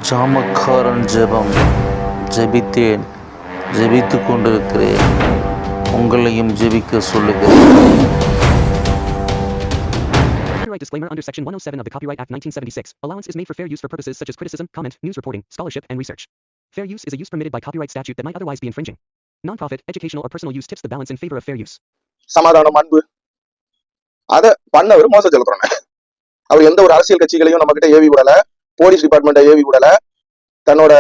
ஜாமக்காரன் ஜெபம். ஜெபித்தேன், ஜெபித்துக் கொண்டிருக்கிறேன், உங்களையும் ஜெபிக்க சொல்லுகிறேன். Copyright disclaimer under Section 107 of the Copyright Act 1976. Allowance is made for fair use for purposes such as criticism, comment, news reporting, scholarship, and research. Fair use is a use permitted by copyright statute that might otherwise be infringing. Non-profit, educational, or personal use tips the balance in favor of fair use. சமாதானம், அன்பு, அதை பண்ணவர் மோச செலுத்துறோம். அவர் எந்த ஒரு அரசியல் கட்சிகளையும் நம்ம கிட்ட ஏவி விடல, போலீஸ் டிபார்ட்மெண்ட்டை ஏவி விடல, தன்னோட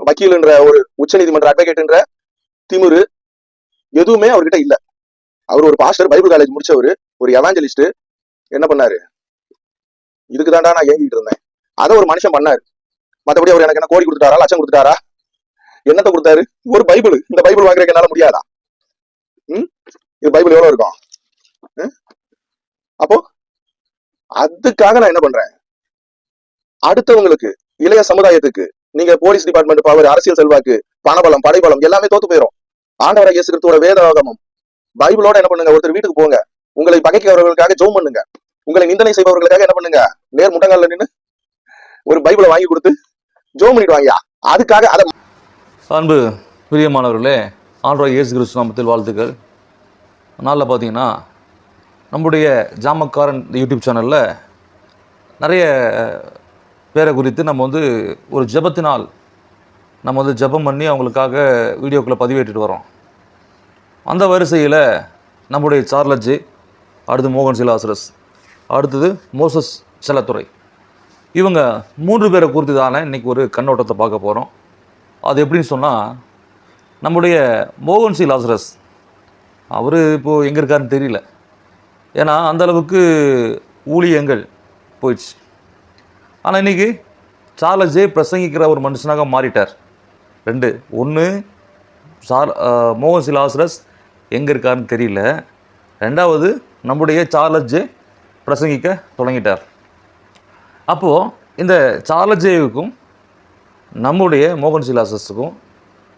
வக்கீல்ன்ற ஒரு உச்சநீதிமன்ற அட்வொகேட்ன்ற திமிரு எதுவுமே அவர்கிட்ட இல்ல. அவர் ஒரு பாஸ்டர், பைபிள் காலேஜ் முடிச்சவர், ஒரு எவாஞ்சலிஸ்ட். என்ன பண்ணாரு? இதுக்கு தாண்டா நான் ஏங்கிட்டு இருந்தேன். அதை ஒரு மனுஷன் பண்ணாரு. மற்றபடி அவர் எனக்கு என்ன கோடி கொடுத்துட்டாரா, லட்சம் கொடுத்துட்டாரா, என்னத்தை கொடுத்தாரு? ஒரு பைபிள். இந்த பைபிள் வாங்குறதுக்கு என்னால முடியாதா? இது பைபிள் எவ்வளவு இருக்கும்? அப்போ அதுக்காக நான் என்ன பண்றேன்? அடுத்தவங்களுக்கு, இளைய சமுதாயத்துக்கு, நீங்க போலீஸ் டிபார்ட்மெண்ட் பவர், அரசியல் செல்வாக்கு, பணபலம், படைபலம் எல்லாமே தோத்து போயிடும். ஆண்டவராகிய இயேசு கிறிஸ்துவோட வேதாகமம் பைபிளோட என்ன பண்ணுங்க? ஒருத்தர் வீட்டுக்கு போங்க, உங்களை பகைக்கிறவர்களுக்காக ஜெபம் பண்ணுங்க, உங்களை நிந்தனை செய்பவர்களுக்காக என்ன பண்ணுங்க? நேர் முட்டங்கால நின்று ஒரு பைபிளை வாங்கி கொடுத்து ஜெபம் பண்ணிட்டு வாங்கயா. அதுக்காக அதை அன்பு பிரியமானவர்களே, ஆண்டவராகிய இயேசு கிறிஸ்து நாமத்தில் வாழ்த்துக்கள். நாளில் பார்த்தீங்கன்னா நம்முடைய ஜாமக்காரன் யூடியூப் சேனலில் நிறைய பேரை குறித்து நம்ம ஒரு ஜெபத்தினால் நம்ம ஜெபம் பண்ணி அவங்களுக்காக வீடியோக்களை பதிவேற்றிட்டு வரோம். அந்த வரிசையில் நம்முடைய சார்லஸ், அடுத்து மோகன் சிலாசரஸ், அடுத்தது மோசஸ் செல்லத்துறை, இவங்க 3 பேரை குறித்து தானே இன்றைக்கி ஒரு கண்ணோட்டத்தை பார்க்க போகிறோம். அது எப்படின்னு சொன்னால், நம்முடைய மோகன் சிலாசரஸ் அவர் இப்போது எங்கே இருக்காருன்னு தெரியல. ஏன்னா அந்தளவுக்கு ஊழியங்கள் போயிடுச்சு. ஆனால் இன்றைக்கி சார்லஸே பிரசங்கிக்கிற ஒரு மனுஷனாக மாறிட்டார். 2 ஒன்று, மோகன் சிலாசரஸ் எங்கே இருக்காருன்னு தெரியல. 2வது, நம்முடைய சார்லஸ் பிரசங்கிக்க தொடங்கிட்டார். அப்போது இந்த சார்லஸுக்கும் நம்முடைய மோகன் சிலாசஸுக்கும்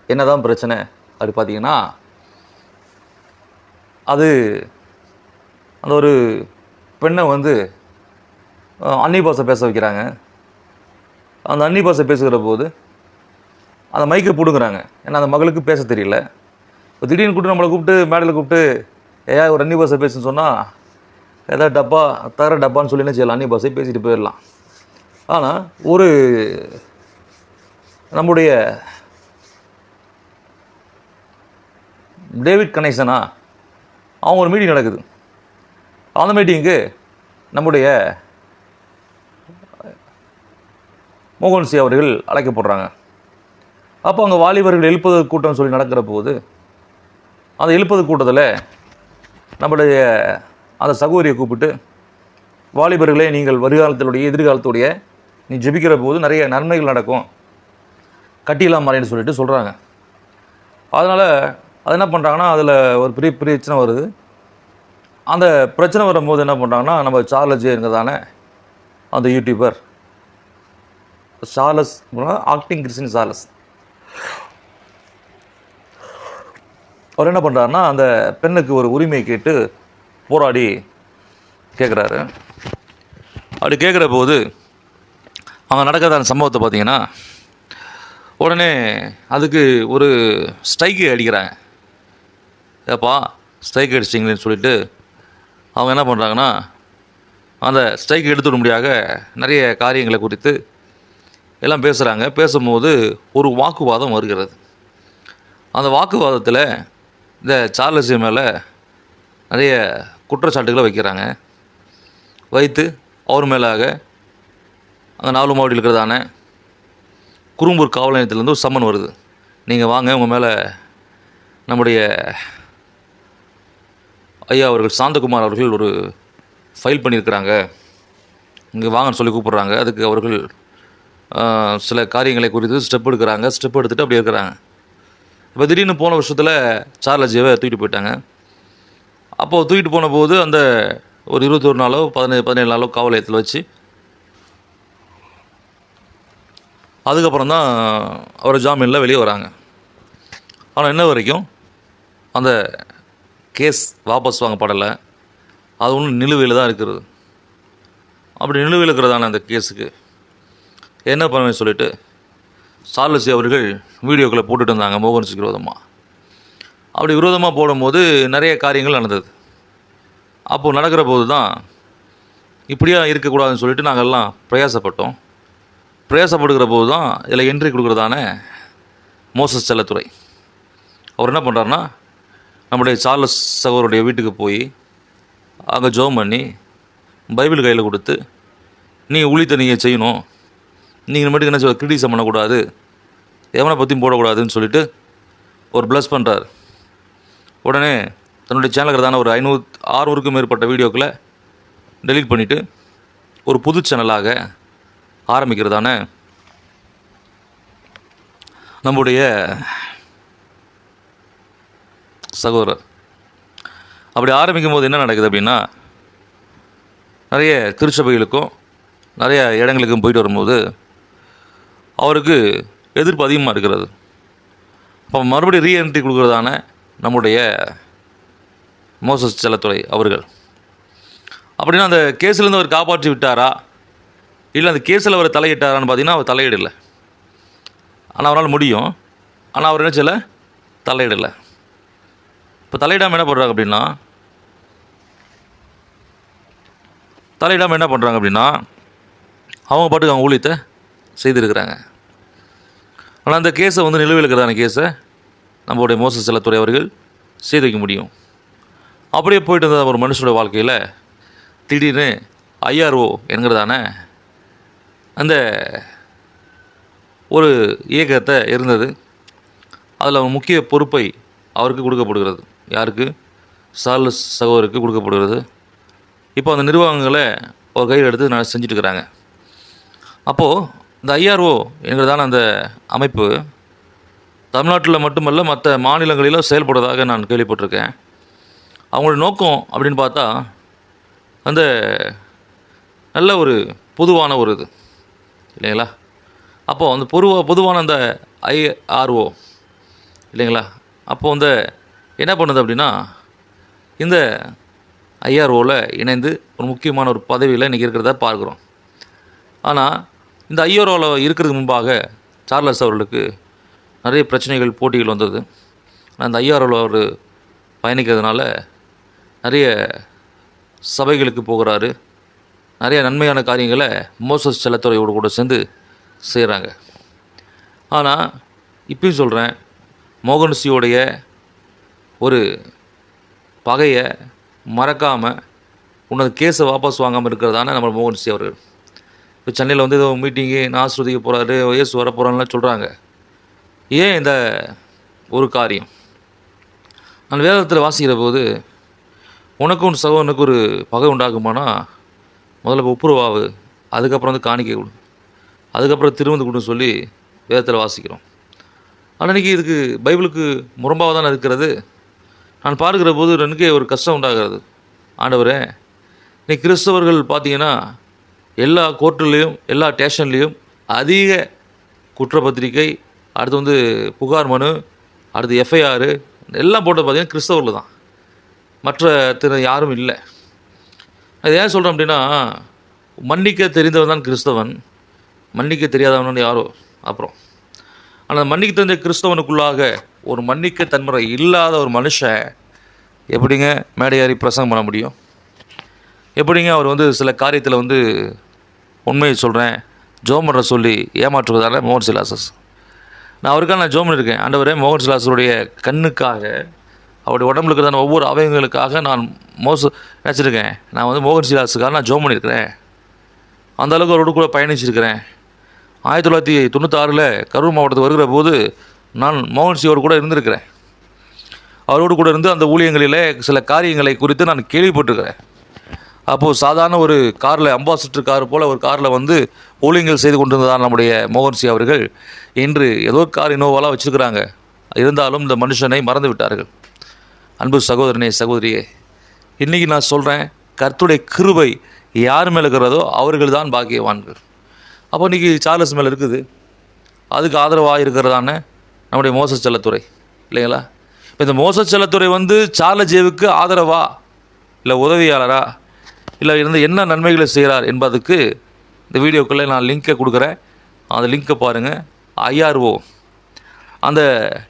என்ன தான் பிரச்சனை அப்படி பார்த்தீங்கன்னா, அது அந்த ஒரு பெண்ணை அன்னி பாஷை பேச வைக்கிறாங்க. அந்த அன்னி பாஷை பேசுகிற போது அந்த மைக்கை பிடுங்குறாங்க. ஏன்னா அந்த மகளுக்கு பேச தெரியல. இப்போ திடீர்னு கூப்பிட்டு நம்மளை கூப்பிட்டு மேடையில் கூப்பிட்டு ஒரு அன்னி பாஷை பேசுன்னு சொன்னால் ஏதாவது டப்பா தர டப்பான்னு சொல்லி என்ன செய்யலாம்? அன்னி பாஷை பேசிட்டு போயிடலாம். ஆனால் ஒரு நம்முடைய டேவிட் கணேசனா அவங்க ஒரு மீட்டிங் நடக்குது. அந்த மீட்டிங்கு நம்முடைய மோகன்சி அவர்கள் அழைக்கப்படுறாங்க. அப்போ அங்கே வாலிபர்கள் எழுப்பது கூட்டம் சொல்லி நடக்கிற போது அந்த எழுப்பது கூட்டத்தில் நம்முடைய அந்த சகோதரியை கூப்பிட்டு, வாலிபர்களே, நீங்கள் வருகாலத்தினுடைய எதிர்காலத்துடைய நீ ஜெபிக்கிற போது நிறைய நன்மைகள் நடக்கும், கட்டியெல்லாம் மாறின்னு சொல்லிட்டு சொல்கிறாங்க. அதனால் அது என்ன பண்ணுறாங்கன்னா, அதில் ஒரு பெரிய பிரச்சனை வருது. அந்த பிரச்சனை வரும்போது என்ன பண்ணுறாங்கன்னா, நம்ம சார்லஸ்ங்கிறதான அந்த YouTuber Charles, acting Christine Charles, அவர் என்ன பண்ணுறாருன்னா, அந்த பெண்ணுக்கு ஒரு உரிமை கேட்டு போராடி கேட்குறாரு. அப்படி கேட்குற போது அங்கே நடக்கிறதான சம்பவத்தை பார்த்தீங்கன்னா, உடனே அதுக்கு ஒரு ஸ்ட்ரைக்கு அடிக்கிறாங்க. ஏப்பா ஸ்ட்ரைக் அடிச்சிட்டிங்களேன்னு சொல்லிட்டு அவங்க என்ன பண்ணுறாங்கன்னா, அந்த ஸ்ட்ரைக் எடுத்து விடும்படியாக நிறைய காரியங்களை குறித்து எல்லாம் பேசுகிறாங்க. பேசும்போது ஒரு வாக்குவாதம் வருகிறது. அந்த வாக்குவாதத்தில் இந்த சார்லஸ் மேலே நிறைய குற்றச்சாட்டுகளை வைக்கிறாங்க. வைத்து அவர் மேலாக அங்கே 4 மாவட்டத்தில் இருக்கிறதான குறும்பூர் காவல் நிலையத்திலேருந்து ஒரு சம்மன் வருது. நீங்கள் வாங்க, உங்கள் மேலே நம்முடைய ஐயா அவர்கள் சாந்தகுமார் அவர்கள் ஒரு ஃபைல் பண்ணியிருக்கிறாங்க, இங்கே வாங்கன்னு சொல்லி கூப்பிட்றாங்க. அதுக்கு அவர்கள் சில காரியங்களை குறித்து ஸ்டெப் எடுக்கிறாங்க. ஸ்டெப் எடுத்துகிட்டு அப்படி இருக்கிறாங்க. இப்போ திடீர்னு போன வருஷத்தில் சார்லஸியை தூக்கிட்டு போயிட்டாங்க. அப்போது தூக்கிட்டு போன போது அந்த ஒரு 21 நாளோ 17 நாளோ காவல் நிலையத்தில் வச்சு அதுக்கப்புறம் தான் அவர் ஜாமீனில் வெளியே வராங்க. ஆனால் இன்ன வரைக்கும் அந்த கேஸ் வாபஸ் வாங்கப்படலை. அது ஒன்றும் நிலுவையில் தான் இருக்கிறது. அப்படி நிலுவையில் இருக்கிறதான அந்த கேஸுக்கு என்ன பண்ணுவேன்னு சொல்லிட்டு சார்லஸ் அவர்கள் வீடியோக்களை போட்டுட்டு இருந்தாங்க மோகன்சிக்கு விரோதமாக. அப்படி விரோதமாக போடும்போது நிறைய காரியங்கள் நடந்தது. அப்போது நடக்கிற போது தான் இப்படியா இருக்கக்கூடாதுன்னு சொல்லிட்டு நாங்கள்லாம் பிரயாசப்பட்டோம். பிரயாசப்படுகிற போது தான் இதில் என்ட்ரி கொடுக்குறதான மோசஸ் செல்லத்துறை அவர் என்ன பண்ணுறாருன்னா, நம்முடைய சார்லஸ் சகோதரருடைய வீட்டுக்கு போய் அங்கே ஜெபம் பண்ணி பைபிள் கையில் கொடுத்து, நீங்கள் ஊழியத்தை நீங்கள் செய்யணும், நீங்கள் மட்டும் என்ன கிரிட்டிசம் பண்ணக்கூடாது, எவனை பற்றியும் போடக்கூடாதுன்னு சொல்லிட்டு ஒரு ப்ளஸ் பண்ணுறாரு. உடனே தன்னுடைய சேனலுக்கு தானே ஒரு 600க்கும் மேற்பட்ட வீடியோக்களை டெலீட் பண்ணிவிட்டு ஒரு புது சேனலாக ஆரம்பிக்கிறதான நம்முடைய சகோதரர். அப்படி ஆரம்பிக்கும் போது என்ன நடக்குது அப்படின்னா, நிறைய திருச்சபைகளுக்கும் நிறைய இடங்களுக்கும் போயிட்டு வரும்போது அவருக்கு எதிர்ப்பு அதிகமாக இருக்கிறது. அப்போ மறுபடியும் ரீஎன்ட்ரி கொடுக்குறதான நம்முடைய மோசஸ் செல்லத்துறை அவர்கள் அப்படின்னா அந்த கேஸ்லேருந்து அவர் காப்பாற்றி விட்டாரா, இல்லை அந்த கேஸில் அவர் தலையிட்டாரான்னு பார்த்தீங்கன்னா அவர் தலையிடலை. ஆனால் அவரால் முடியும், ஆனால் அவர் என்ன செய்யலை, தலையிடலை. இப்போ தலையிடாமல் என்ன பண்ணுறாங்க அப்படின்னா, அவங்க பாட்டுக்கு அவங்க ஊழியத்தை செய்திருக்கிறாங்க. ஆனால் அந்த கேஸை வந்து நிலுவையில் இருக்கிறதான கேஸை நம்மளுடைய மோசஸ் செல்லத்துறை அவர்கள் செய்து வைக்க முடியும். அப்படியே போயிட்டு இருந்த ஒரு மனுஷனுடைய வாழ்க்கையில் திடீர்னு ஐஆர்ஓ என்கிறதான அந்த ஒரு இயக்கத்தை இருந்தது. அதில் முக்கிய பொறுப்பை அவருக்கு கொடுக்கப்படுகிறது. யாருக்கு? சார்லஸ் சகோதரருக்கு கொடுக்கப்படுகிறது. இப்போ அந்த நிர்வாகங்களை ஒரு கையில் எடுத்து செஞ்சுட்டு இருக்கிறாங்க. அப்போது இந்த ஐஆர்ஓ என்கிறதான அந்த அமைப்பு தமிழ்நாட்டில் மட்டுமல்ல மற்ற மாநிலங்களிலும் செயல்படுவதாக நான் கேள்விப்பட்டிருக்கேன். அவங்களோட நோக்கம் அப்படின்னு பார்த்தா அந்த நல்ல ஒரு பொதுவான ஒரு இது இல்லைங்களா. அப்போது அந்த பொதுவான அந்த ஐஆர்ஓ இல்லைங்களா, அப்போது அந்த என்ன பண்ணுது அப்படின்னா, இந்த ஐஆர்ஓவில் இணைந்து ஒரு முக்கியமான ஒரு பதவியில் இன்றைக்கி இருக்கிறத பார்க்குறோம். ஆனால் இந்த ஐஆர்ஓவில் இருக்கிறதுக்கு முன்பாக சார்லஸ் அவர்களுக்கு நிறைய பிரச்சனைகள், போட்டிகள் வந்தது. அந்த ஐஆர்ஓவில் அவர் பயணிக்கிறதுனால நிறைய சபைகளுக்கு போகிறாரு. நிறைய நன்மையான காரியங்களை மோசஸ் செல்லத்துறையோடு கூட சேர்ந்து செய்கிறாங்க. ஆனால் இப்பயும் சொல்கிறேன், மோகன்சியோடைய ஒரு பகையை மறக்காமல் உன்னது கேஸை வாபஸ் வாங்காமல் இருக்கிறதான நம்ம மோகன்சி அவர்கள். இப்போ சென்னையில் வந்து ஏதோ மீட்டிங்கு ஆஸ்வதிக்க போகிறாரு, இயேசு வர போகிறான்லாம் சொல்கிறாங்க. ஏன் இந்த ஒரு காரியம்? நான் வேதத்தில் வாசிக்கிற போது, உனக்கும் சகோதரனுக்கு ஒரு பகை உண்டாகுமானா முதல்ல ஒப்புரவாகு, அதுக்கப்புறம் வந்து காணிக்கை கொடு, அதுக்கப்புறம் திரும்ப கொடுன்னு சொல்லி வேதத்தில் வாசிக்கிறோம். ஆனால் இன்றைக்கி இதுக்கு பைபிளுக்கு முரம்பாக தானே இருக்கிறது. நான் பார்க்குற போது எனக்கே ஒரு கஷ்டம் உண்டாகிறது. ஆண்டவரே, இன்னைக்கு கிறிஸ்தவர்கள் பார்த்தீங்கன்னா எல்லா கோர்ட்டுலேயும் எல்லா ஸ்டேஷன்லேயும் அதிக குற்றப்பத்திரிக்கை, அடுத்து வந்து புகார் மனு, அடுத்து எஃப்ஐஆர் எல்லாம் போட்டு பார்த்தீங்கன்னா கிறிஸ்தவர்கள் தான், மற்ற யாரும் இல்லை. அது ஏன் சொல்கிறேன் அப்படின்னா, மன்னிக்க தெரிந்தவன் தான் கிறிஸ்தவன், மன்னிக்க தெரியாதவன் யாரோ அப்புறம். ஆனால் மன்னிக்க தெரிஞ்ச கிறிஸ்தவனுக்குள்ளாக ஒரு மன்னிக்க தன்முறை இல்லாத ஒரு மனுஷன் எப்படிங்க மேடையாரி பிரசங்கம் பண்ண முடியும்? எப்படிங்க அவர் வந்து சில காரியத்தில் வந்து உண்மையை சொல்கிறேன் ஜோம் பண்ணுற சொல்லி ஏமாற்றுவதால மோகன் சிலாசஸ். நான் அவருக்காக ஜோம் பண்ணியிருக்கேன். ஆண்டவரே, மோகன் சிலாசருடைய கண்ணுக்காக, அவருடைய உடம்புல இருக்கிறதான ஒவ்வொரு அவயங்களுக்காக நான் நினச்சிருக்கேன். நான் வந்து மோகன் சிலாஸுக்காக நான் ஜோம் பண்ணியிருக்கிறேன். அந்தளவுக்கு அவரோடு கூட பயணிச்சிருக்கிறேன். 1996 கரூர் மாவட்டத்துக்கு வருகிற போது நான் மோகன்சியோடு கூட இருந்திருக்கிறேன். அவரோடு கூட இருந்து அந்த ஊழியங்களிலே சில காரியங்களை குறித்து நான் கேள்விப்பட்டிருக்கிறேன். அப்போது சாதாரண ஒரு காரில், அம்பாசிடர் கார் போல் ஒரு காரில் வந்து ஊழியங்கள் செய்து கொண்டிருந்ததான் நம்முடைய மோகன்சி அவர்கள் இன்று ஏதோ கார் இனோவாலாம் வச்சுருக்கிறாங்க. இருந்தாலும் இந்த மனுஷனை மறந்து விட்டார்கள். அன்பு சகோதரனே, சகோதரியே, இன்றைக்கி நான் சொல்கிறேன், கர்த்தருடைய கிருபை யார் மேலே இருக்கிறதோ அவர்கள் தான் பாக்கியவான்கள். அப்போ இன்றைக்கி சார்லஸ் மேலே இருக்குது, அதுக்கு ஆதரவாக இருக்கிறதான நம்முடைய மோசஸ் செல்லத்துறை இல்லைங்களா. இப்போ இந்த மோசஸ் செல்லத்துறை வந்து சார்லஸ் ஜேவுக்கு ஆதரவா இல்லை உதவியாளரா இல்லை இருந்து என்ன நன்மைகளை செய்கிறார் என்பதுக்கு இந்த வீடியோக்குள்ளே நான் லிங்கை கொடுக்குறேன். அந்த லிங்க்கை பாருங்கள். ஐஆர்ஓ அந்த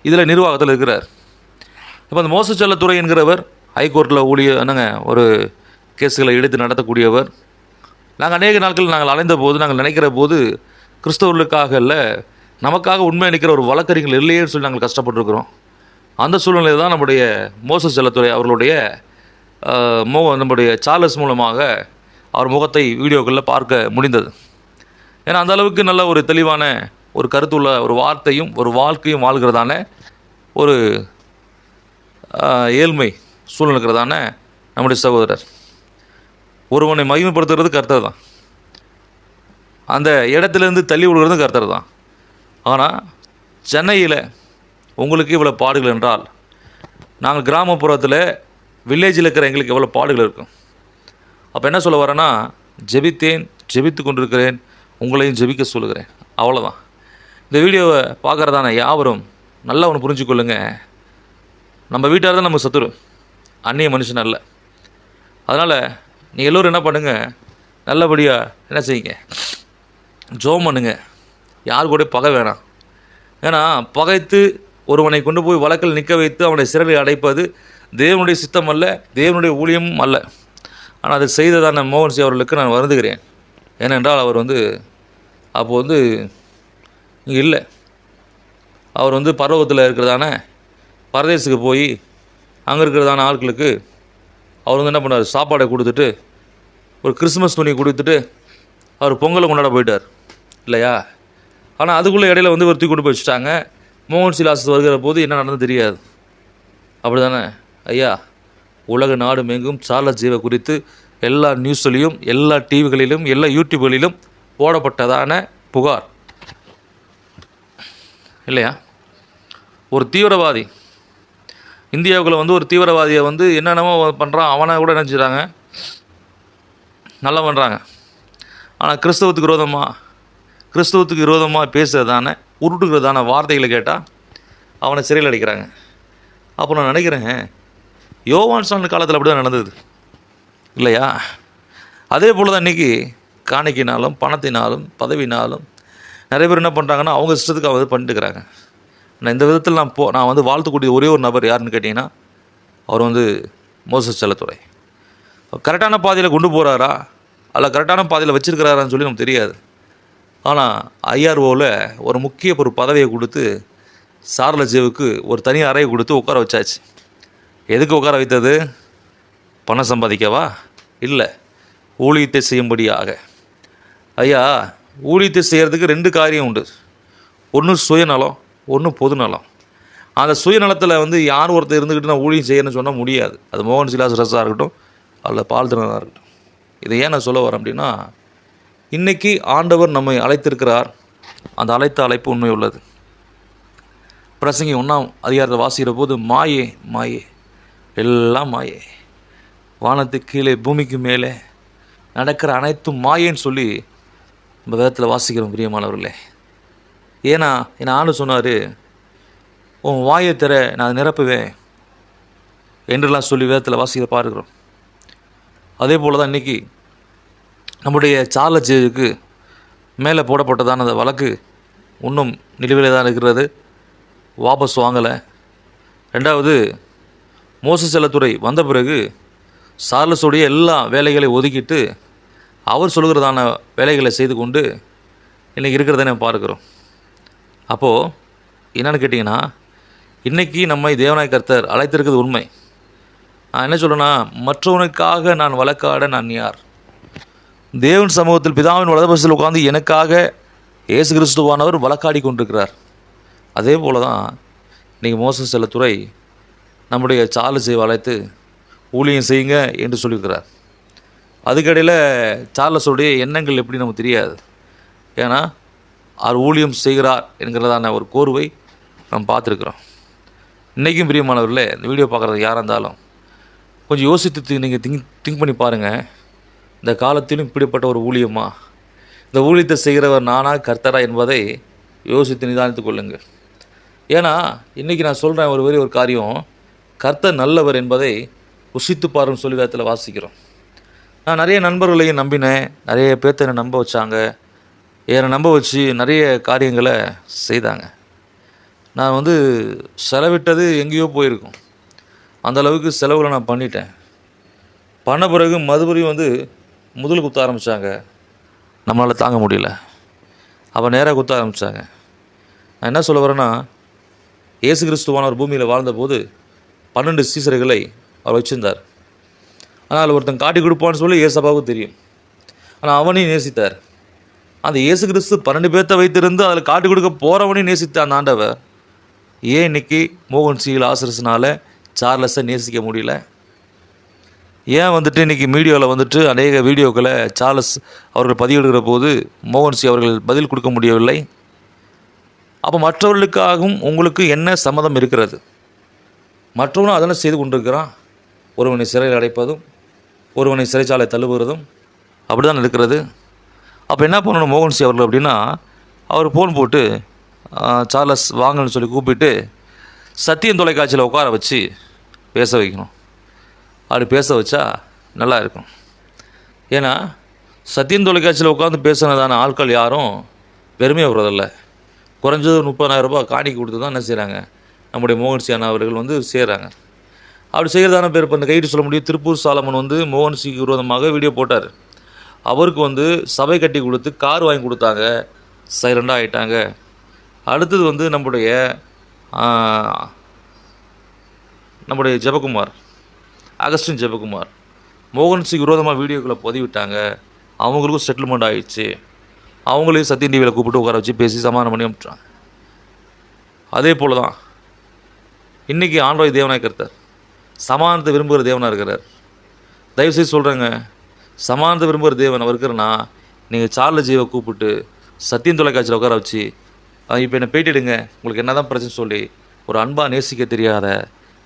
இதில் நிர்வாகத்தில் இருக்கிறார். இப்போ அந்த மோசச்செல்லத்துறை என்கிறவர் ஹைகோர்ட்டில் என்னங்க ஒரு கேஸுகளை எடுத்து நடத்தக்கூடியவர். நாங்கள் அநேக நாட்கள் நாங்கள் அலைந்த போது நாங்கள் நினைக்கிற போது கிறிஸ்தவர்களுக்காக இல்லை, நமக்காக உண்மையாக நிற்கிற ஒரு வழக்கறிஞர்கள் இல்லையேன்னு சொல்லி நாங்கள் கஷ்டப்பட்டுருக்குறோம். அந்த சூழ்நிலையில் தான் நம்முடைய மோசச்செல்லத்துறை அவர்களுடைய நம்முடைய சார்லஸ் மூலமாக அவர் முகத்தை வீடியோக்களில் பார்க்க முடிந்தது. ஏன்னா அந்த அளவுக்கு நல்ல ஒரு தெளிவான ஒரு கருத்துள்ள ஒரு வார்த்தையும் ஒரு வாழ்க்கையும் வாழ்கிறதான ஒரு ஏழ்மை சூழ்நிலை இருக்கிறதான நம்முடைய சகோதரர். ஒருவனை மகிமைப்படுத்துகிறது கர்த்தர் தான், அந்த இடத்துலேருந்து தள்ளி விடுகிறது கர்த்தர் தான். ஆனால் சென்னையில் உங்களுக்கு இவ்வளோ பாடுகள் என்றால், நாங்கள் கிராமப்புறத்தில் வில்லேஜில் இருக்கிற எங்களுக்கு எவ்வளோ பாடுகள் இருக்கும். அப்போ என்ன சொல்ல வரேன்னா, ஜெபித்தேன், ஜெபித்து கொண்டிருக்கிறேன், உங்களையும் ஜெபிக்க சொல்லுகிறேன், அவ்வளோதான். இந்த வீடியோவை பார்க்குறதான யாவரும் நல்லா ஒன்று புரிஞ்சுக்கொள்ளுங்க. நம்ம வீட்டார் தான் நம்ம சத்துரு, அந்நிய மனுஷன் அல்ல. அதனால் நீங்கள் எல்லோரும் என்ன பண்ணுங்கள், நல்லபடியாக என்ன செய்யுங்க, ஜெபம் பண்ணுங்க. யார் கூட பகை வேணாம். ஏன்னா பகைத்து ஒருவனை கொண்டு போய் வழக்கில் நிற்க வைத்து அவனை சிறையில் அடைப்பது தேவனுடைய சித்தம் அல்ல, தேவனுடைய ஊழியமும் அல்ல. ஆனால் அதை செய்ததான மோகன் சி அவர்களுக்கு நான் வருந்துகிறேன். ஏனென்றால் அவர் அப்போது இங்கே இல்லை. அவர் பரவத்தில் இருக்கிறதான பரதேசுக்கு போய் அங்கே இருக்கிறதான ஆட்களுக்கு அவர் என்ன பண்ணார், சாப்பாடை கொடுத்துட்டு ஒரு கிறிஸ்மஸ் துணி கொடுத்துட்டு அவர் பொங்கலை கொண்டாட போயிட்டார் இல்லையா. ஆனால் அதுக்குள்ளே இடையில ஒரு தூக்கி கொண்டு போய் வச்சுட்டாங்க. மோகன் சிலாஸ் வருகிற போது என்ன நடந்தது தெரியாது. அப்படி தானே ஐயா? உலக நாடு எங்கும் சார்லஸ் ஜீவை குறித்து எல்லா நியூஸ்லையும், எல்லா டிவிகளிலும், எல்லா யூடியூப்களிலும் போடப்பட்டதான புகார் இல்லையா? ஒரு தீவிரவாதி இந்தியாவுக்குள்ளே ஒரு தீவிரவாதியை என்னென்னமோ பண்ணுறான், அவனை கூட நினச்சிட்டாங்க நல்லா பண்ணுறாங்க. ஆனால் கிறிஸ்தவத்துக்கு விரோதமாக பேசுகிறதான உருட்டுகிறதான வார்த்தைகளை கேட்டால் அவனை சிறையில் அடைக்கிறாங்க. அப்போ நான் நினைக்கிறேன், யோவான் ஸ்நானன் காலத்தில் அப்படி தான் நடந்தது இல்லையா? அதே போல் தான் இன்றைக்கி காணிக்கினாலும் பணத்தினாலும் பதவினாலும் நிறைய பேர் என்ன பண்ணுறாங்கன்னா அவங்க இஷ்டத்துக்கு அவங்க பண்ணிட்டுருக்கிறாங்க. நான் இந்த விதத்தில் நான் வாழ்த்துக்கூடிய ஒரே ஒரு நபர் யாருன்னு கேட்டிங்கன்னா, அவர் மோசஸ் செல்லத்துறை. கரெக்டான பாதையில் கொண்டு போகிறாரா அல்ல கரெக்டான பாதையில் வச்சுருக்கிறாரான்னு சொல்லி நமக்கு தெரியாது. ஆனால் ஐஆர்ஓவில் ஒரு முக்கிய ஒரு பதவியை கொடுத்து சார்லஸ் ஜீவுக்கு ஒரு தனி அறையை கொடுத்து உட்கார வச்சாச்சு. எதுக்கு உட்கார வைத்தது? பணம் சம்பாதிக்கவா? இல்லை, ஊழியத்தை செய்யும்படியாக. ஐயா, ஊழியத்தை செய்கிறதுக்கு 2 காரியம் உண்டு. ஒன்று சுயநலம், ஒன்று பொதுநலம். அந்த சுயநலத்தில் யார் ஒருத்தர் இருந்துக்கிட்டு நான் ஊழியம் செய்யணும்னு சொன்னால் முடியாது. அது மோகன் சிலாஸ் ரஸாக இருக்கட்டும் அல்ல பால்தனாக இருக்கட்டும். இதை ஏன் நான் சொல்ல வரேன் அப்படின்னா, இன்றைக்கி ஆண்டவர் நம்மை அழைத்திருக்கிறார். அந்த அழைப்பு உண்மை உள்ளது. பிரசங்கி 1ஆம் அதிகாரத்தை வாசிக்கிற போது மாயே மாயே, எல்லாம் மாயே, வானத்துக்கு கீழே பூமிக்கு மேலே நடக்கிற அனைத்தும் மாயேன்னு சொல்லி நம்ம வேதத்தில் வாசிக்கிறோம் பிரியமானவர்களே. ஏன்னா என் ஆண்டு சொன்னார், உன் வாயை தர நான் நிரப்புவேன் என்றெல்லாம் சொல்லி வேதத்தில் வாசிக்கிற பாருக்கிறோம். அதே போல் தான் இன்றைக்கி நம்முடைய சார்லஸ் ஜீவுக்கு மேலே போடப்பட்டதான அந்த வழக்கு இன்னும் நிலுவையில் தான் இருக்கிறது, வாபஸ் வாங்கலை. 2வது, மோசஸ் செல்லத்துறை வந்த பிறகு சார்லஸுடைய எல்லா வேலைகளையும் ஒதுக்கிட்டு அவர் சொல்கிறதான வேலைகளை செய்து கொண்டு இன்றைக்கி இருக்கிறத நம்ம பார்க்குறோம். அப்போது என்னென்னு கேட்டிங்கன்னா, இன்றைக்கி நம்மை தேவனாய் கர்த்தர் அழைத்திருக்கிறது உண்மை. நான் என்ன சொல்கிறேன்னா, மற்றவனுக்காக நான் வழக்காட நான் யார்? தேவன் சமூகத்தில் பிதாவின் வலதுபுறத்தில் உட்கார்ந்து எனக்காக இயேசு கிறிஸ்துவானவர் வழக்காடி கொண்டிருக்கிறார். அதே போல் தான் இன்றைக்கி மோசஸ் செல்லத்துறை நம்முடைய சார்லஸ் ஜீவை அழைத்து ஊழியம் செய்யுங்க என்று சொல்லியிருக்கிறார். அதுக்கடையில் சார்லஸுடைய எண்ணங்கள் எப்படி நமக்கு தெரியாது. ஏன்னா அவர் ஊழியம் செய்கிறார் என்கிறதான ஒரு கோர்வை நம்ம பார்த்துருக்குறோம். இன்றைக்கும் பிரியமானவர்களே, இந்த வீடியோ பார்க்குறது யாராக இருந்தாலும் கொஞ்சம் யோசித்து நீங்கள் திங்க் பண்ணி பாருங்கள். இந்த காலத்திலும் இப்படிப்பட்ட ஒரு ஊழியமா, இந்த ஊழியத்தை செய்கிறவர் நானா கர்த்தரா என்பதை யோசித்து நிதானித்து கொள்ளுங்கள். ஏன்னா இன்றைக்கி நான் சொல்கிறேன் ஒரு காரியம், கர்த்தர் நல்லவர் என்பதை ருசித்து பாருன்னு சொல்லி வேதத்தில் வாசிக்கிறோம். நான் நிறைய நண்பர்களையும் நம்பினேன், நிறைய பேர்த்த என்னை நம்ப வச்சாங்க. என்னை நம்ப வச்சு நிறைய காரியங்களை செய்தாங்க. நான் வந்து செலவிட்டது எங்கேயோ போயிருக்கும். அந்த அளவுக்கு செலவுகளை நான் பண்ணிட்டேன். பண்ண பிறகு மறுபடியும் வந்து முதல் குத்த ஆரம்பித்தாங்க. நம்மளால் தாங்க முடியல. அப்போ நேராக குத்த ஆரம்பித்தாங்க. நான் என்ன சொல்ல வரேன்னா, இயேசு கிறிஸ்துவானவர் பூமியில் வாழ்ந்தபோது 12 சீசர்களை அவர் வச்சிருந்தார். ஆனால் ஒருத்தன் காட்டி கொடுப்பான்னு சொல்லி ஏசப்பாவுக்கு தெரியும். ஆனால் அவனையும் நேசித்தார். அந்த இயேசு கிறிஸ்து 12 பேர்த்த வைத்திருந்து அதில் காட்டி கொடுக்க போகிறவனையும் நேசித்த அந்த ஆண்டவர் ஏன் இன்னைக்கு மோகன் சி. லாசரஸ்னால சார்லஸை நேசிக்க முடியல? ஏன் வந்துட்டு இன்றைக்கி மீடியாவில் வந்துட்டு அநேக வீடியோக்களை சார்லஸ் அவர்கள் பதிவிடுகிற போது மோகன் சி. அவர்கள் பதில் கொடுக்க முடியவில்லை? அப்போ மற்றவர்களுக்காகவும் உங்களுக்கு என்ன சம்மதம் இருக்கிறது? மற்றவனும் அதெல்லாம் செய்து கொண்டிருக்கிறான். ஒருவனை சிறையில் அடைப்பதும் ஒருவனை சிறைச்சாலை தள்ளுவதும் அப்படி தான் இருக்கிறது. அப்போ என்ன பண்ணணும் மோகன் சி. அவர்கள் அப்படின்னா, அவர் ஃபோன் போட்டு சார்லஸ் வாங்கன்னு சொல்லி கூப்பிட்டு சத்தியம் தொலைக்காட்சியில் உட்கார வச்சு பேச வைக்கணும். அப்படி பேச வச்சா நல்லா இருக்கும். ஏன்னா சத்தியம் தொலைக்காட்சியில் உட்காந்து பேசுனதான ஆட்கள் யாரும் பெருமையாக விடுறதில்ல. குறைஞ்சது 30,000 ரூபாய் காணிக்கை கொடுத்து தான் என்ன செய்கிறாங்க, நம்முடைய மோகன் சி. அண்ணா அவர்கள் வந்து செய்கிறாங்க. அப்படி செய்கிறதான பேர் இப்போ இந்த கைட்டு சொல்ல முடியும். திருப்பூர் சாலமன் வந்து மோகன் சிக்கு விரோதமாக வீடியோ போட்டார். அவருக்கு வந்து சபை கட்டி கொடுத்து கார் வாங்கி கொடுத்தாங்க. சைலண்டாக ஆகிட்டாங்க. அடுத்தது வந்து நம்முடைய ஜெபகுமார், அகஸ்டின் ஜெபகுமார் மோகன் சிக்கு விரோதமாக வீடியோக்களை பதிவிட்டாங்க. அவங்களுக்கும் செட்டில்மெண்ட் ஆகிடுச்சு. அவங்களையும் சத்தியம் டிவியில் கூப்பிட்டு உட்கார வச்சு பேசி சமாதானம் பண்ணி அனுப்பிட்டாங்க. அதே போல் தான் இன்றைக்கி ஆண்டவர் தேவனாக கர்த்தர் சமாதானத்தை விரும்புகிற தேவனாக இருக்கிறார். தயவுசெய்து சொல்கிறேங்க, சமாதானத்தை விரும்புகிற தேவன் அவர் இருக்கிறனா, நீங்கள் சார்ல ஜீவை கூப்பிட்டு சத்தியம் தொலைக்காட்சியில் உட்கார வச்சு இப்போ என்னை பேட்டிடுங்க, உங்களுக்கு என்ன தான் பிரச்சனை சொல்லி ஒரு அன்பாக நேசிக்க தெரியாத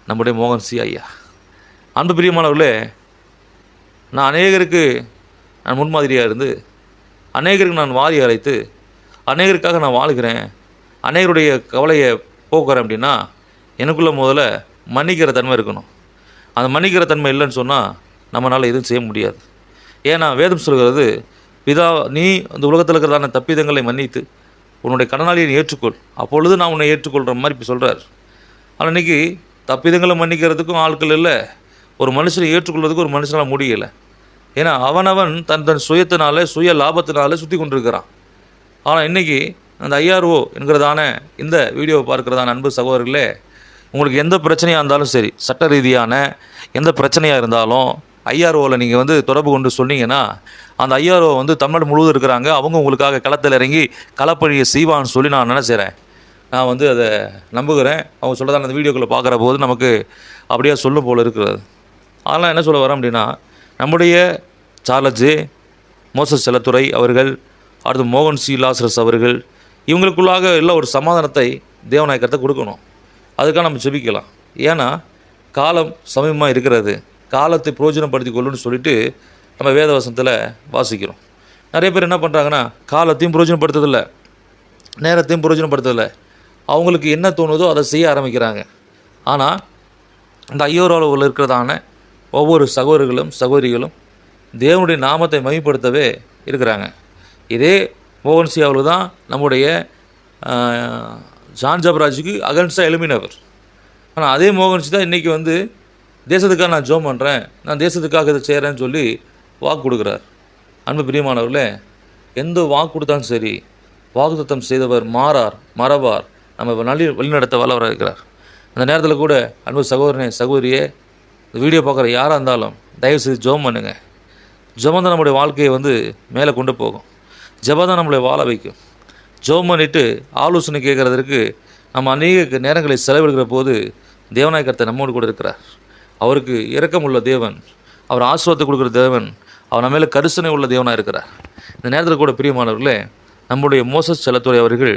நம்முடைய மோகன் சி. ஐயா, அன்பு பிரியமானவர்களே, நான் அநேகருக்கு நான் முன்மாதிரியாக இருந்து அநேகருக்கு நான் வாரி அழைத்து அநேகருக்காக நான் வாழ்கிறேன், அநேகருடைய கவலையை போக்குறேன் அப்படின்னா எனக்குள்ளே முதல்ல மன்னிக்கிற தன்மை இருக்கணும். அந்த மன்னிக்கிற தன்மை இல்லைன்னு சொன்னால் நம்மளால் எதுவும் செய்ய முடியாது. ஏன்னா வேதம் சொல்கிறது, பிதா நீ அந்த உலகத்தில் இருக்கிறதான தப்பிதங்களை மன்னித்து உன்னுடைய கடனாளியை நீ ஏற்றுக்கொள், அப்பொழுது நான் உன்னை ஏற்றுக்கொள்கிற மாதிரி இப்போ சொல்கிறார். ஆனால் இன்றைக்கி தப்பிதங்களை மன்னிக்கிறதுக்கும் ஆட்கள் இல்லை, ஒரு மனுஷனை ஏற்றுக்கொள்வதுக்கு ஒரு மனுஷனால் முடியலை. ஏன்னா அவனவன் தன் சுயத்தினால சுய லாபத்தினால சுற்றி கொண்டிருக்கிறான். ஆனால் இன்றைக்கி அந்த ஐஆர்ஓ என்கிறதான இந்த வீடியோவை பார்க்கிறதான அன்பு சகோதரர்களே, உங்களுக்கு எந்த பிரச்சனையாக இருந்தாலும் சரி, சட்ட ரீதியான எந்த பிரச்சனையாக இருந்தாலும் ஐஆர்ஓவில் நீங்கள் வந்து தொடர்பு கொண்டு சொன்னீங்கன்னா அந்த ஐஆர்ஓ வந்து தமிழ்நாடு முழுவதும் இருக்கிறாங்க. அவங்க உங்களுக்காக களத்தில் இறங்கி களப்பணியை செய்வான்னு சொல்லி நான் நினச்சிறேன். நான் வந்து அதை நம்புகிறேன். அவங்க சொல்கிறதான அந்த வீடியோக்களை பார்க்குற போது நமக்கு அப்படியே சொல்லும் போல் இருக்கிறது. அதெல்லாம் என்ன சொல்ல வரேன் அப்படின்னா, நம்முடைய சார்லஸ் ஜே. மோசஸ் செல்லத்துறை அவர்கள், அடுத்து மோகன் சி. லாசரஸ் அவர்கள், இவங்களுக்குள்ளாக எல்லாம் ஒரு சமாதானத்தை தேவநாயகத்தை கொடுக்கணும். அதுக்காக நம்ம ஜெபிக்கலாம். ஏன்னா காலம் சமயமாக இருக்கிறது, காலத்தை பிரயோஜனப்படுத்தி கொள்ளுன்னு சொல்லிட்டு நம்ம வேதவசனத்தில் வாசிக்கிறோம். நிறைய பேர் என்ன பண்ணுறாங்கன்னா, காலத்தையும் பிரயோஜனப்படுத்துறதில்லை, நேரத்தையும் பிரயோஜனப்படுத்துறதில்லை. அவங்களுக்கு என்ன தோணுதோ அதை செய்ய ஆரம்பிக்கிறாங்க. ஆனால் இந்த ஐயோராவில் இருக்கிறதான ஒவ்வொரு சகோதரர்களும் சகோதரிகளும் தேவனுடைய நாமத்தை மகிமைப்படுத்தவே இருக்கிறாங்க. இதே மோகன் சி. அவர்கள் தான் நம்முடைய ஜான் ஜபராஜுக்கு அகன்ஸ்டாக எழுப்பினவர். ஆனால் அதே மோகன் சி தான் இன்றைக்கி வந்து தேசத்துக்காக நான் ஜோம் பண்ணுறேன், நான் தேசத்துக்காக இதை செய்கிறேன்னு சொல்லி வாக்கு கொடுக்குறார். அன்பு பிரியமானவர்களே, எந்த வாக்கு கொடுத்தாலும் சரி, வாக்குத்தத்தம் செய்தவர் மறவார். நம்ம வழிநடத்த வல்லவராக இருக்கிறார். அந்த நேரத்தில் கூட அன்பு சகோதரனே சகோதரியே, இந்த வீடியோ பார்க்குற யாராக இருந்தாலும் தயவுசெய்து ஜெபம் பண்ணுங்கள். ஜெபம் தான் நம்முடைய வாழ்க்கையை வந்து மேலே கொண்டு போகும். ஜெபம் தான் நம்மளை வாழ வைக்கும். ஜெபம் பண்ணிவிட்டு ஆலோசனை கேட்குறதுக்கு நம்ம அநேக நேரங்களை செலவிடுகிற போது தேவனாய் கர்த்தர் நம்மோடு கூட இருக்கிறார். அவருக்கு இரக்கம் உள்ள தேவன், அவர் ஆசீர்வாதத்தை கொடுக்குற தேவன், அவர் நம்ம மேலே கரிசனை உள்ள தேவனாக இருக்கிறார். இந்த நேரத்தில் கூட பிரியமானவர்களே, நம்முடைய மோசஸ் செல்லத்துறை அவர்கள்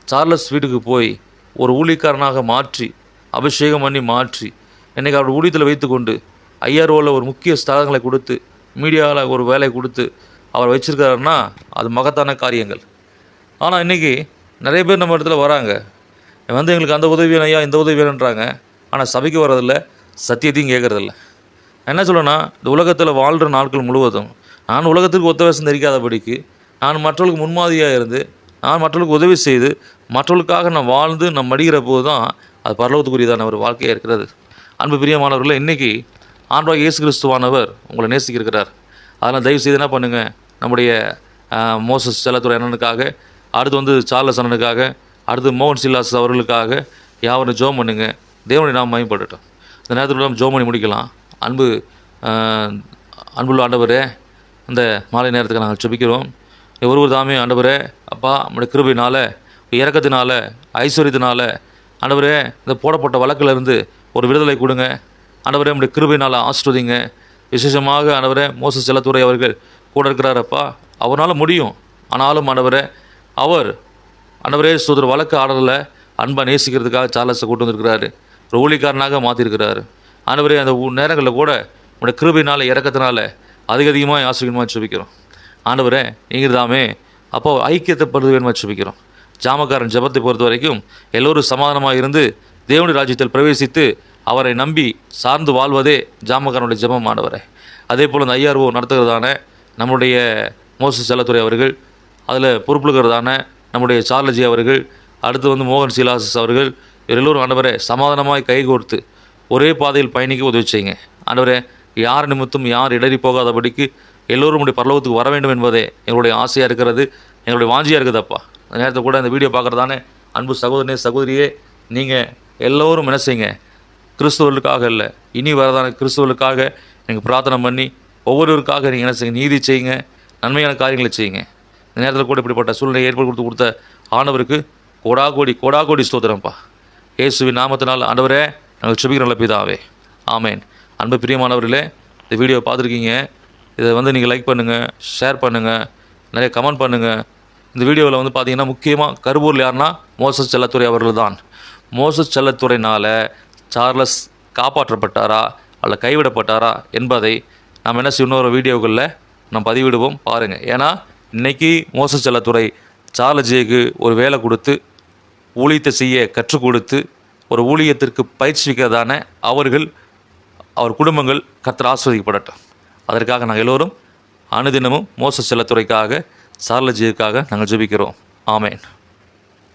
சார்லஸ் வீட்டுக்கு போய் ஒரு ஊழியக்காரனாக மாற்றி அபிஷேகம் பண்ணி மாற்றி இன்றைக்கி அவர் ஊழியத்தில் வைத்து கொண்டு ஐஆர்ஓவில் ஒரு முக்கிய ஸ்தலங்களை கொடுத்து மீடியாவில் ஒரு வேலை கொடுத்து அவர் வச்சுருக்காருன்னா அது மகத்தான காரியங்கள். ஆனால் இன்றைக்கி நிறைய பேர் நம்ம இடத்துல வராங்க, வந்து எங்களுக்கு அந்த உதவி வேணும் ஐயா, இந்த உதவி வேணுன்றாங்க. ஆனால் சபைக்கு வர்றதில்ல, சத்தியத்தையும் கேட்குறதில்ல. என்ன சொல்லணும்னா, இந்த உலகத்தில் வாழ்கிற நாட்கள் முழுவதும் நான் உலகத்திற்கு ஒத்த வேஷம் தெரிக்காதபடிக்கு நான் மற்றவர்களுக்கு முன்மாதிரியாக இருந்து நான் மற்றவர்களுக்கு உதவி செய்து மற்றவர்களுக்காக நான் வாழ்ந்து நான் மடிகிற போது தான் அது பரலோகத்துக்குரியதான ஒரு வாழ்க்கையாக இருக்கிறது. அன்பு பிரியமானவர்களே, இன்றைக்கி ஆண்டவராகிய இயேசு கிறிஸ்துவானவர் உங்களை நேசிக்கிறார். அதனால் தயவு செய்து என்ன பண்ணுங்கள், நம்முடைய மோசஸ் செல்லத்துறை அண்ணனுக்காக, அடுத்து சார்லஸ் அண்ணனுக்காக, அடுத்து மோகன் சில்லாஸ் அவர்களுக்காக யாவரும் ஜோம் பண்ணுங்க. தேவனுடைய நாம் மகிமைப்படட்டும். இந்த நேரத்தில் நம்ம ஜோம் பண்ணி முடிக்கலாம். அன்புள்ள ஆண்டவரே, இந்த மாலை நேரத்துக்கு நாங்கள் ஜெபிக்கிறோம். ஒருவர் தாமே ஆண்டவரே, அப்பா நம்முடைய கிருபையினால், இரக்கத்தினால், ஐஸ்வர்யத்தினால் ஆண்டவரே இந்த போடப்பட்ட வழக்கிலிருந்து ஒரு விடுதலை கொடுங்க. ஆண்டவரே நம்முடைய கிருபையினால் ஆசீர்வதிங்க. விசேஷமாக ஆண்டவரே மோசஸ் செல்லத்துறை அவர்கள் கூட இருக்கிறாரப்பா, அவரால் முடியும். ஆனாலும் ஆண்டவரே சுதர் வழக்கு ஆடலில் அன்பாக நேசிக்கிறதுக்காக சார்லஸை கூட்டு வந்திருக்கிறாரு. ஒரு ஊழியக்காரனாக மாற்றிருக்கிறாரு. ஆண்டவரே அந்த நேரங்களில் கூட உங்களுடைய கிருபையினால் இரக்கத்தினால அதிகமாக ஆசீர்வாதமாக ஜெபிக்கிறோம். ஆண்டவரே நீங்கள் தாமே அப்போ ஐக்கியத்தைப்படுது வேணுமா ஜெபிக்கிறோம். ஜாமக்காரன் ஜெபத்தை பொறுத்த வரைக்கும் எல்லோரும் சமாதானமாக இருந்து தேவனுடைய ராஜ்யத்தில் பிரவேசித்து அவரை நம்பி சார்ந்து வாழ்வதே ஜாமக்காரனுடைய ஜெபம். ஆண்டவரே அதே போல் இந்த ஐஆர்ஓ நடத்துகிறதான நம்முடைய மோசஸ் செல்லத்துறை அவர்கள், அதில் பொறுப்புகிறதான நம்முடைய சார்லஜி அவர்கள், அடுத்து மோகன் சிலாஸ் அவர்கள், எல்லோரும் ஆண்டவரே சமாதானமாய் கைகோர்த்து ஒரே பாதையில் பயணிக்க உதவி செய்யுங்க. ஆண்டவரே யார் நிமித்தம் யார் இடறி போகாதபடிக்கு எல்லோரும் உடைய பரலோகத்துக்கு வர வேண்டும் என்பதே எங்களுடைய ஆசையாக இருக்கிறது, எங்களுடைய வாஞ்சியாக இருக்குதப்பா. அந்த நேரத்தில் கூட இந்த வீடியோ பார்க்குறதானே அன்பு சகோதரனே சகோதரியே, நீங்கள் எல்லோரும் என்ன செய்யுங்க, கிறிஸ்துவர்களுக்காக இல்லை இனி வரதான கிறிஸ்துவர்களுக்காக நீங்கள் பிரார்த்தனை பண்ணி ஒவ்வொருவருக்காக நீங்கள் என்ன செய்யுங்க, நீதி செய்யுங்க, நன்மையான காரியங்களை செய்யுங்க. இந்த நேரத்தில் கூட இப்படிப்பட்ட சூழ்நிலை ஏற்படுத்தி கொடுத்த ஆண்டவருக்கு கோடாகோடி ஸ்தோத்திரம்ப்பா. இயேசுவின் நாமத்தினால் ஆண்டவரே நாங்கள் ஜெபிக்கிற நல்ல பிதாவே, ஆமேன். அன்பு பிரியமானவர்களே, இந்த வீடியோ பார்த்துருக்கீங்க. இதை நீங்கள் லைக் பண்ணுங்கள், ஷேர் பண்ணுங்கள், நிறைய கமெண்ட் பண்ணுங்கள். இந்த வீடியோவில் பார்த்தீங்கன்னா முக்கியமாக கருவூரில் யாருன்னா மோசஸ் செல்லத்துறை அவர்கள் தான். மோசஸ் செல்லத்துறையினால் சார்லஸ் காப்பாற்றப்பட்டாரா அல்ல கைவிடப்பட்டாரா என்பதை நாம் என்ன இன்னொரு வீடியோக்களில் நாம் பதிவிடுவோம், பாருங்கள். ஏன்னா இன்றைக்கி மோசஸ் செல்லத்துறை சார்லஜிக்கு ஒரு வேலை கொடுத்து ஊழியத்தை செய்ய கற்றுக் கொடுத்து ஒரு ஊழியத்திற்கு பயிற்சிக்கிறதான அவர் குடும்பங்கள் கர்த்தர் ஆசீர்வதிக்கப்படட்டும். அதற்காக நாங்கள் எல்லோரும் அனுதினமும் மோசஸ் செல்லத்துறைக்காக சார்லஜிக்காக நாங்கள் ஜெபிக்கிறோம். ஆமேன்.